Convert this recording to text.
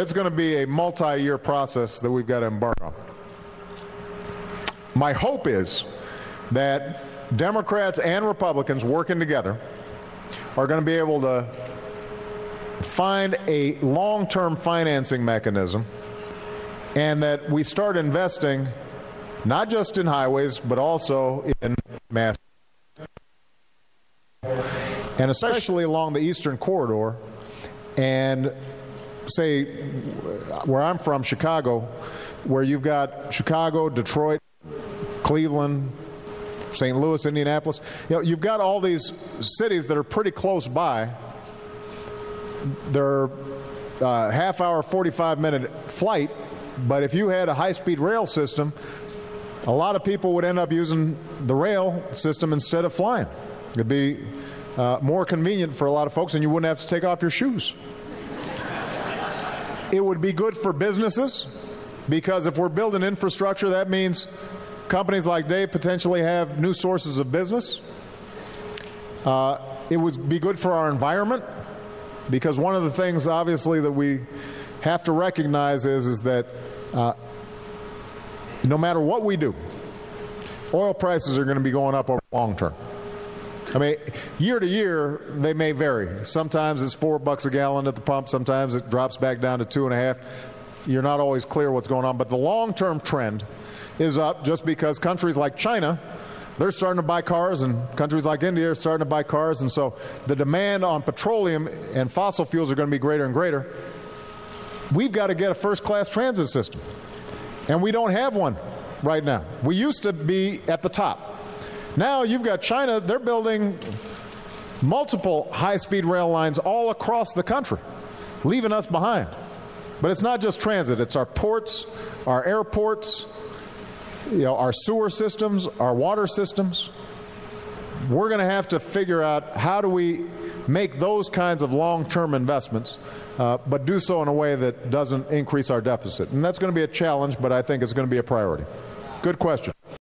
it's going to be a multi-year process that we've got to embark on. My hope is that Democrats and Republicans working together are going to be able to find a long-term financing mechanism, and that we start investing not just in highways but also in mass, and especially along the eastern corridor, and say where I'm from, Chicago, where you've got Chicago, Detroit, Cleveland, St. Louis, Indianapolis. You've got all these cities that are pretty close by. They're half-hour, 45-minute flight, but if you had a high-speed rail system, a lot of people would end up using the rail system instead of flying. It'd be more convenient for a lot of folks, and you wouldn't have to take off your shoes. It would be good for businesses, because if we're building infrastructure, that means companies like Dave potentially have new sources of business. It would be good for our environment, because one of the things, obviously, that we have to recognize is that no matter what we do, oil prices are going to be going up over the long term. I mean, year to year, they may vary. Sometimes it's $4 a gallon at the pump. Sometimes it drops back down to $2.50. You're not always clear what's going on. But the long-term trend is up, just because countries like China, they're starting to buy cars, and countries like India are starting to buy cars. And so the demand on petroleum and fossil fuels are going to be greater and greater. We've got to get a first-class transit system. And we don't have one right now. We used to be at the top. Now you've got China, they're building multiple high-speed rail lines all across the country, leaving us behind. But it's not just transit, it's our ports, our airports, our sewer systems, our water systems. We're going to have to figure out how do we make those kinds of long-term investments, but do so in a way that doesn't increase our deficit. And that's going to be a challenge, but I think it's going to be a priority. Good question.